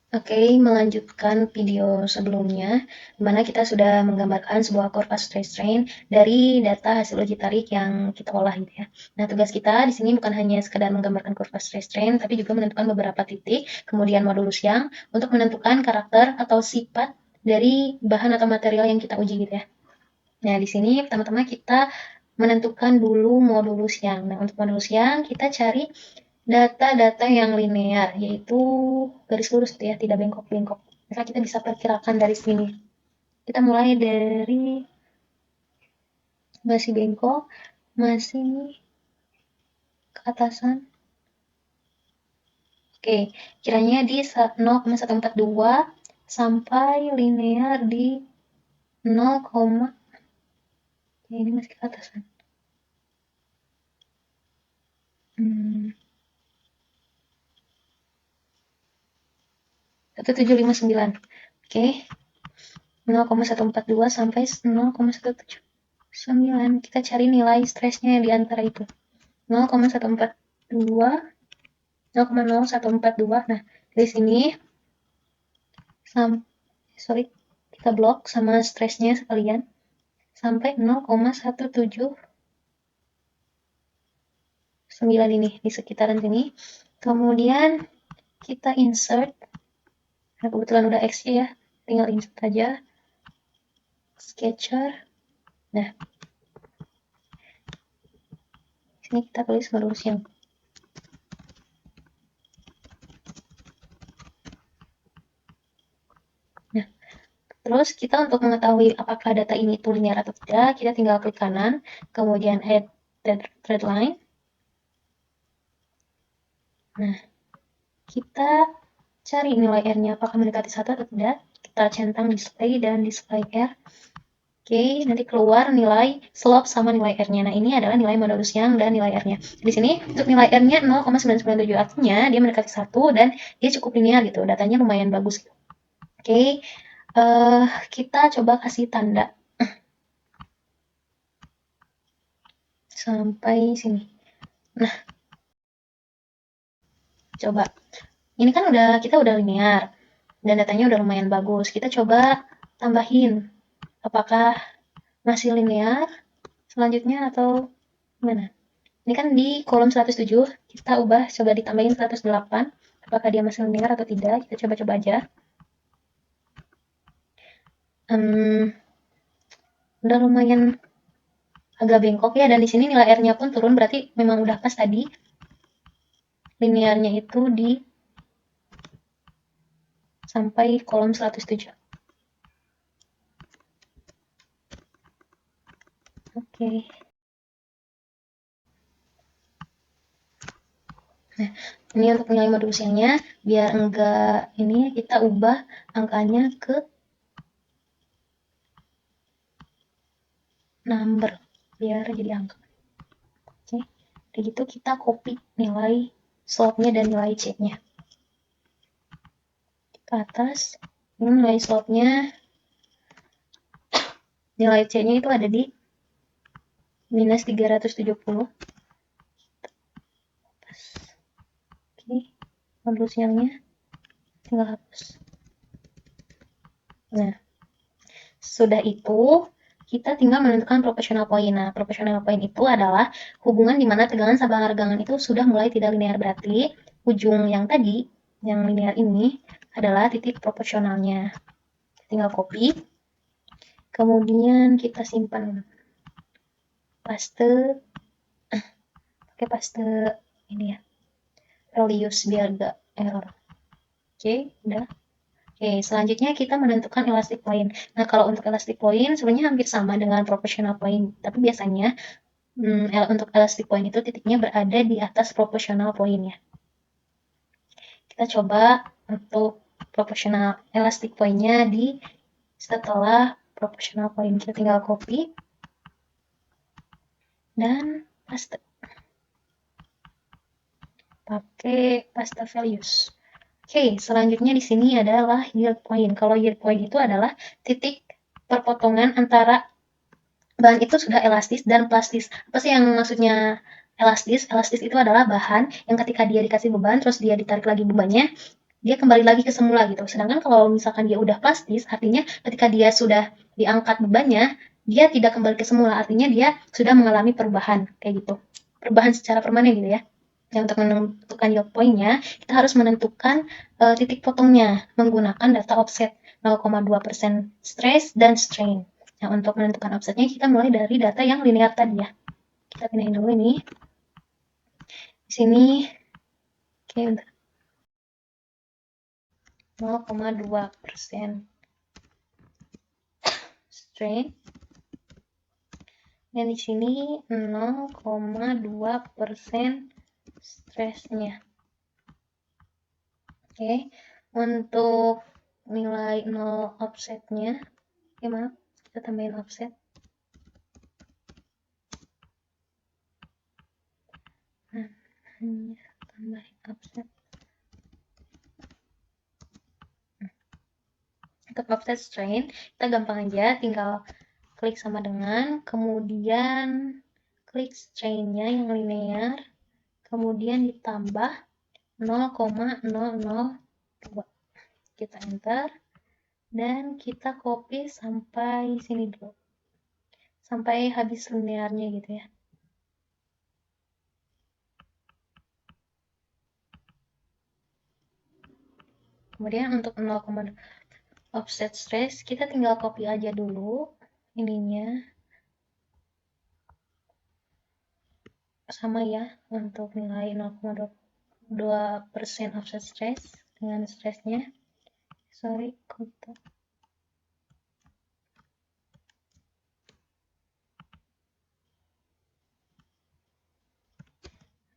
Oke, melanjutkan video sebelumnya, di mana kita sudah menggambarkan sebuah kurva stress strain dari data hasil uji tarik yang kita olah gitu ya. Nah, tugas kita di sini bukan hanya sekedar menggambarkan kurva stress strain, tapi juga menentukan beberapa titik, kemudian modulus yang untuk menentukan karakter atau sifat dari bahan atau material yang kita uji gitu ya. Nah, di sini pertama-tama kita menentukan dulu modulus yang. Nah, untuk modulus yang kita cari data-data yang linear, yaitu garis lurus gitu ya, tidak bengkok-bengkok. Maka kita bisa perkirakan dari sini. Kita mulai dari masih bengkok, masih ke atasan. Oke, kiranya di 0,142 sampai linear di 0, ya ini masih ke atasan. 1759. Oke, 0,142 sampai 0,179. Kita cari nilai stresnya di antara itu. 0,142, 0,0142. Nah, dari sini kita blok sama stresnya sekalian sampai 0,179 ini di sekitaran sini. Kemudian kita insert. Nah, kebetulan udah X ya, tinggal insert aja. Sketcher. Nah, sini kita tulis modulus yang. Nah, terus kita untuk mengetahui apakah data ini itu linear atau tidak, kita tinggal klik kanan, kemudian add thread line. Nah, kita cari nilai R-nya apakah mendekati 1 atau tidak. Kita centang display dan display R. Oke, nanti keluar nilai slope sama nilai R-nya. Nah, ini adalah nilai modulus yang dan nilai R-nya. Di sini untuk nilai R-nya 0,997, artinya dia mendekati 1 dan dia cukup linear gitu. Datanya lumayan bagus gitu. Oke, kita coba kasih tanda sampai sini. Nah, coba. Ini kan kita udah linear dan datanya udah lumayan bagus. Kita coba tambahin apakah masih linear selanjutnya atau gimana. Ini kan di kolom 107, kita ubah coba ditambahin 108, apakah dia masih linear atau tidak. Kita coba-coba aja. Udah lumayan agak bengkok ya, dan di sini nilai R-nya pun turun, berarti memang udah pas tadi linearnya itu di sampai kolom 107. Oke. Nah, ini untuk nilai modulus yang-nya, biar enggak ini kita ubah angkanya ke number, biar jadi angka. Oke, kayak gitu kita copy nilai slope-nya dan nilai C-nya ke atas. Ini nilai slope-nya, nilai C-nya itu ada di minus 370. Oke, modulus yang-nya tinggal hapus. Nah, sudah itu kita tinggal menentukan proportional point. Nah, proportional point itu adalah hubungan di mana tegangan sama regangan itu sudah mulai tidak linear. Berarti ujung yang tadi, yang linear ini adalah titik proporsionalnya. Tinggal copy. Kemudian kita simpan. Paste. Pakai paste ini ya. Values biar gak error. Oke, udah. Oke, selanjutnya kita menentukan elastic point. Nah, kalau untuk elastic point sebenarnya hampir sama dengan proportional point, tapi biasanya untuk elastic point itu titiknya berada di atas proportional point ya. Kita coba untuk proportional elastic point-nya di setelah proportional point. Kita tinggal copy dan paste. Pakai paste values. Oke, selanjutnya di sini adalah yield point. Kalau yield point itu adalah titik perpotongan antara bahan itu sudah elastis dan plastis. Apa sih yang maksudnya elastis? Elastis itu adalah bahan yang ketika dia dikasih beban, terus dia ditarik lagi bebannya, dia kembali lagi ke semula gitu. Sedangkan kalau misalkan dia udah plastis, artinya ketika dia sudah diangkat bebannya, dia tidak kembali ke semula, artinya dia sudah mengalami perubahan kayak gitu. Perubahan secara permanen gitu ya. Nah, untuk menentukan yield point-nya, kita harus menentukan titik potongnya menggunakan data offset 0,2% stress dan strain. Nah, untuk menentukan offsetnya, kita mulai dari data yang linear tadi ya. Kita pindahin dulu ini. Di sini, oke, bentar. 0,2% strain. Dan di sini 0,2% stressnya. Oke, untuk nilai 0 offsetnya, gimana? Kita tambahin offset. Nah, tambahin offset. Untuk offset strain, kita gampang aja, tinggal klik sama dengan, kemudian klik strain-nya yang linear, kemudian ditambah 0,002. Kita enter, dan kita copy sampai sini dulu. Sampai habis linearnya gitu ya. Kemudian untuk 0, offset stress, kita tinggal copy aja dulu ininya. Sama ya, untuk nilai 0,2% offset stress dengan stressnya. Sorry, kotak.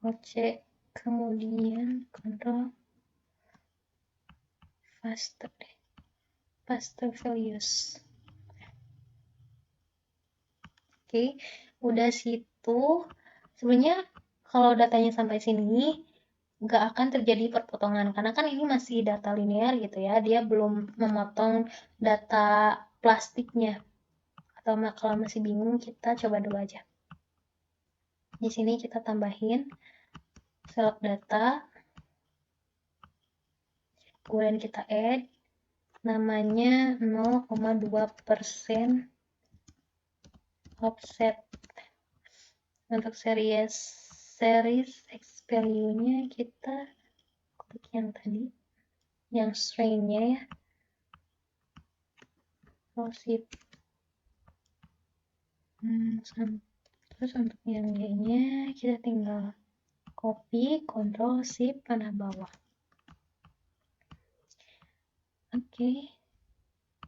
Cek, kemudian kontrol faster values. Oke, udah situ. Sebenarnya kalau datanya sampai sini nggak akan terjadi perpotongan karena kan ini masih data linear gitu ya, dia belum memotong data plastiknya. Atau kalau masih bingung, kita coba dulu aja. Di sini kita tambahin select data, kemudian kita add namanya 0,2% offset. Untuk series X value-nya kita klik yang tadi, yang strain-nya ya. Sip. Terus untuk yang Y-nya kita tinggal copy, Ctrl Shift panah bawah. Oke.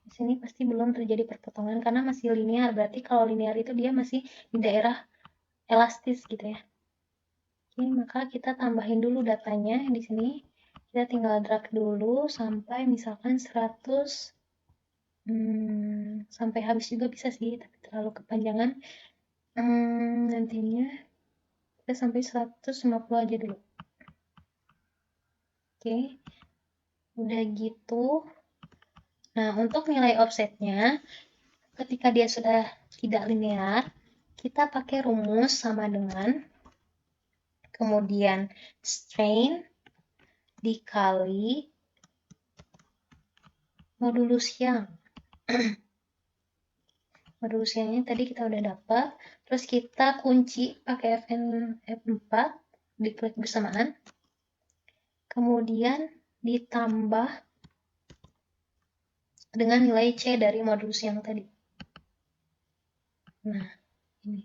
Di sini pasti belum terjadi perpotongan karena masih linear. Berarti kalau linear itu dia masih di daerah elastis gitu ya. Oke, maka kita tambahin dulu datanya di sini. Kita tinggal drag dulu sampai misalkan 100, sampai habis juga bisa sih, tapi terlalu kepanjangan. Nantinya kita sampai 150 aja dulu. Oke, udah gitu. Nah, untuk nilai offsetnya, ketika dia sudah tidak linear, kita pakai rumus sama dengan kemudian strain dikali modulus yang. Modulus yang tadi kita udah dapat, terus kita kunci pakai Fn F4, diklik bersamaan, kemudian ditambah dengan nilai C dari modulus yang tadi. Nah, ini.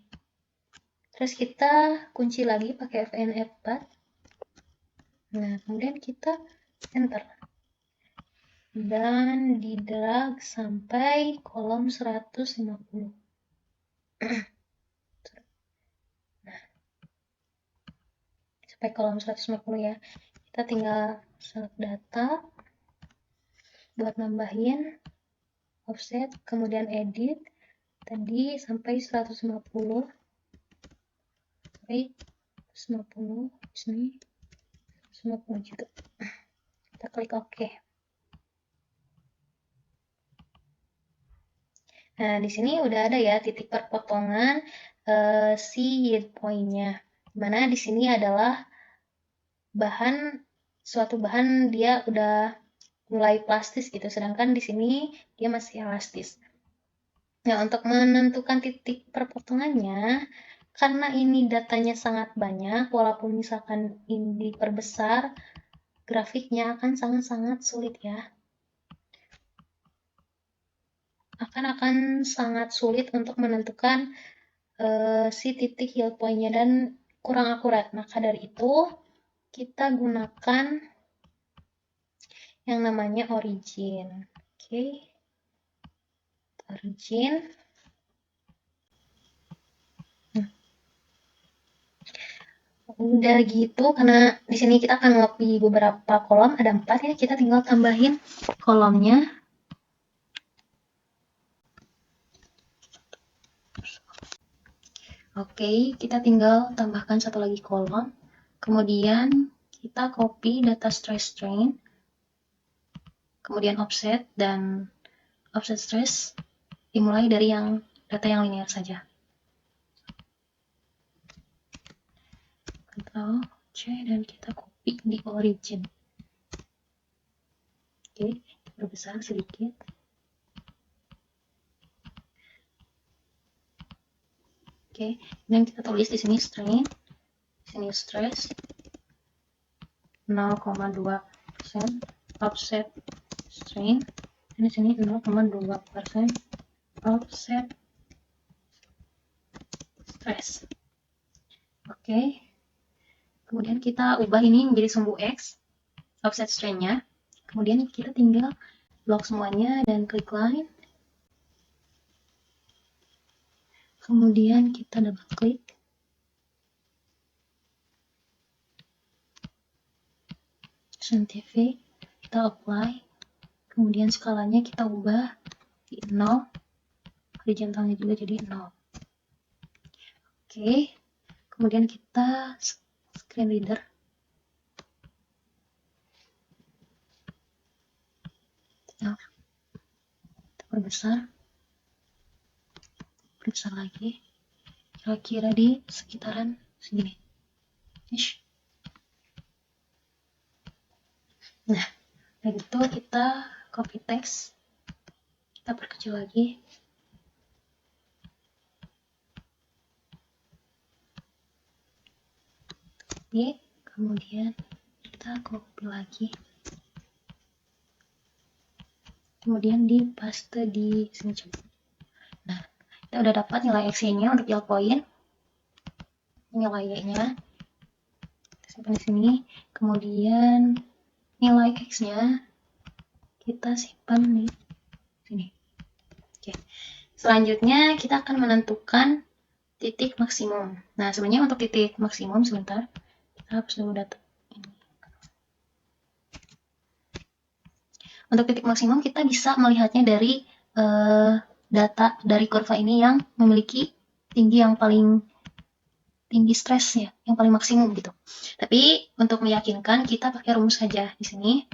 Terus kita kunci lagi pakai Fn F4. Nah, kemudian kita enter. Dan di drag sampai kolom 150. Nah, sampai kolom 150 ya. Kita tinggal select data buat nambahin offset, kemudian edit tadi sampai 150. Sampai 150 di sini 150 juga. Kita klik OK. Nah, di sini udah ada ya titik perpotongan si yield point-nya. Dimana di sini adalah bahan suatu bahan dia udah mulai plastis gitu, sedangkan di sini dia masih elastis. Nah, untuk menentukan titik perpotongannya, karena ini datanya sangat banyak, walaupun misalkan ini diperbesar, grafiknya akan sangat-sangat sulit ya. Akan sangat sulit untuk menentukan si titik yield point-nya dan kurang akurat. Maka dari itu, kita gunakan yang namanya origin. Oke. Origin. Udah gitu, karena di sini kita akan ngopi beberapa kolom, ada 4 ya, kita tinggal tambahin kolomnya. Oke, kita tinggal tambahkan satu lagi kolom. Kemudian kita copy data stress strain, kemudian offset, dan offset stress dimulai dari yang data yang linear saja. Ctrl C dan kita copy di origin. Oke, perbesar sedikit. Oke, dan kita tulis di sini strain, di sini stress 0,2%, offset strain, dan di sini 0,2% offset stress. Oke, kemudian kita ubah ini menjadi sumbu X, offset strain-nya. Kemudian kita tinggal blok semuanya dan klik line. Kemudian kita double klik. Scientific, kita apply. Kemudian skalanya kita ubah di 0. Horizontalnya juga jadi 0. Oke. Kemudian kita screen reader. Kita perbesar. Perbesar lagi. Kira-kira di sekitaran segini. Ish. Nah, begitu kita copy text. Kita perkecil lagi. Oke, kemudian kita copy lagi. Kemudian di paste di sini coba. Nah, kita udah dapat nilai X-nya untuk yield point. Nilai Y-nya. Kita simpan di sini. Kemudian nilai X-nya kita simpan di sini. Oke. Selanjutnya kita akan menentukan titik maksimum. Nah, sebenarnya untuk titik maksimum sebentar. Kita hapus dulu data ini. Untuk titik maksimum kita bisa melihatnya dari data dari kurva ini yang memiliki tinggi yang paling tinggi stresnya, yang paling maksimum gitu. Tapi untuk meyakinkan kita pakai rumus saja di sini.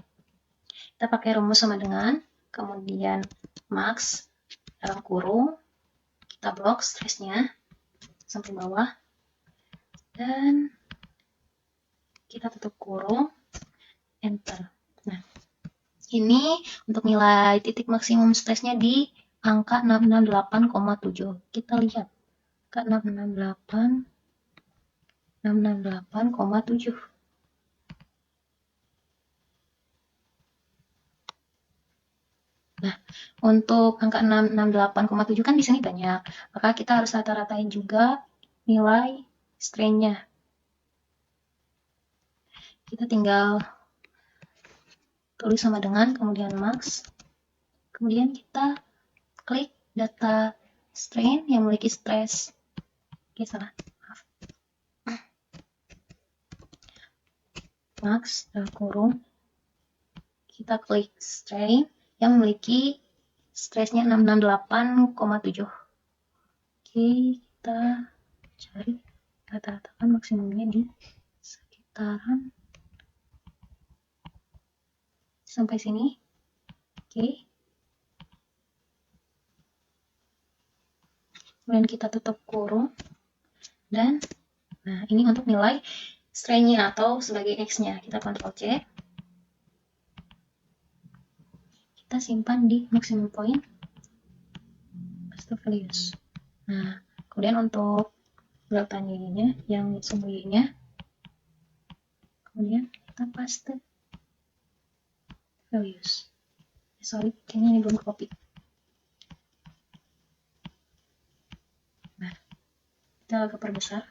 Kita pakai rumus sama dengan kemudian max dalam kurung, kita blok stresnya sampai bawah dan kita tutup kurung, enter. Nah, ini untuk nilai titik maksimum stresnya di angka 668,7. Kita lihat angka 668,7. Nah, untuk angka 668,7 kan di sini banyak, maka kita harus rata-ratain juga nilai strain-nya. Kita tinggal tulis sama dengan kemudian max, kemudian kita klik data strain yang memiliki stress. Oke, salah, maaf. Max dalam kurung, kita klik strain yang memiliki stressnya 668,7. Oke, kita cari rata-ratakan maksimumnya di sekitaran sampai sini. Oke. Kemudian kita tutup kurung. Dan nah ini untuk nilai strain-nya atau sebagai X-nya. Kita Ctrl C. kita simpan di maximum point paste values. Nah, kemudian untuk delta ininya yang sembunyinya, kemudian kita paste values. Sorry, kayaknya ini belum copy. Nah, kita agak perbesar.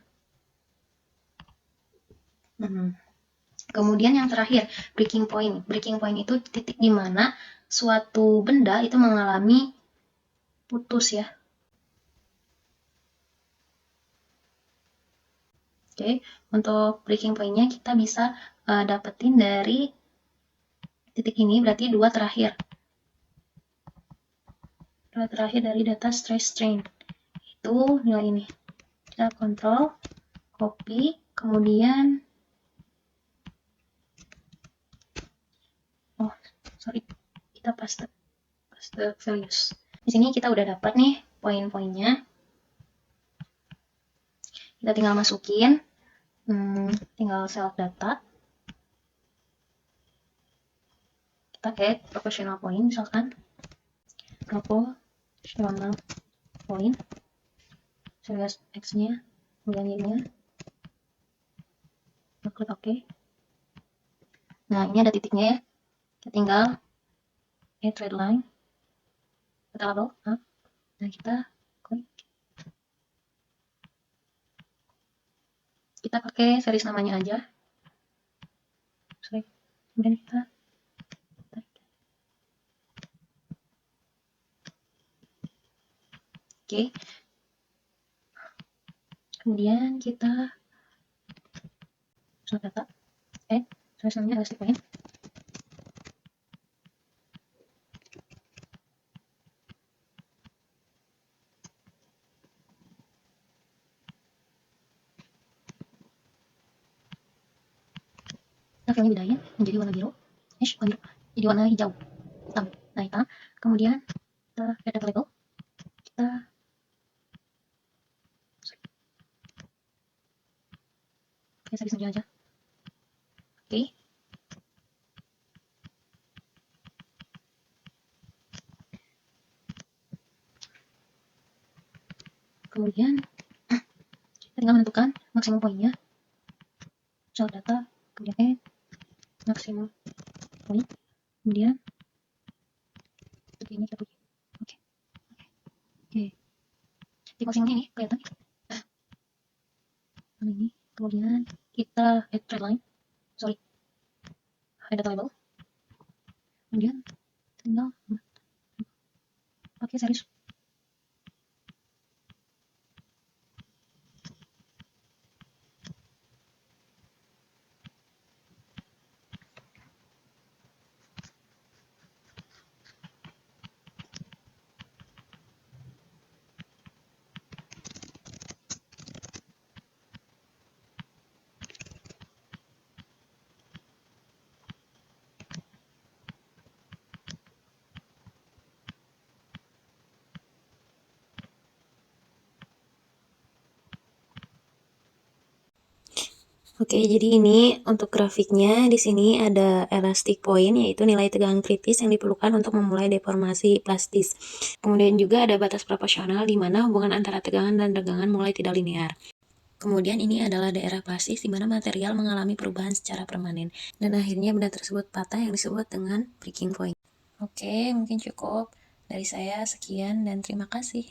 Kemudian yang terakhir, breaking point. Breaking point itu titik di mana suatu benda itu mengalami putus ya. Oke, untuk breaking point-nya kita bisa dapetin dari titik ini, berarti dua terakhir. Dua terakhir dari data stress strain. Itu nilai ini. Kita kontrol, copy, kemudian kita paste values. Di sini kita udah dapat nih poin-poinnya. Kita tinggal masukin, tinggal select data. Kita add proportional point, misalkan proportional point, series x-nya, kemudian y-nya, klik OK. Nah, ini ada titiknya ya. Kita tinggal add red line, kita label up, dan kita klik. Kita pakai series namanya aja. Kemudian kita tarik. Oke. Kemudian kita select data, series namanya elastic point. Kita filenya bedain menjadi warna biru, jadi warna hijau, hitam. Nah, hitam. Kemudian kita add data label, kita series saja aja. Oke. Kemudian kita tinggal menentukan maksimum poinnya, select data, kemudian add maksimum point, kemudian seperti ini kita punya. Oke. Di maksimumnya ini kelihatan. Ini kemudian kita add red line, add data label, kemudian tinggal pakai series. Oke, jadi ini untuk grafiknya di sini ada elastic point, yaitu nilai tegangan kritis yang diperlukan untuk memulai deformasi plastis. Kemudian juga ada batas proporsional di mana hubungan antara tegangan dan tegangan mulai tidak linear. Kemudian ini adalah daerah plastis di mana material mengalami perubahan secara permanen. Dan akhirnya benda tersebut patah yang disebut dengan breaking point. Oke, mungkin cukup dari saya. Sekian dan terima kasih.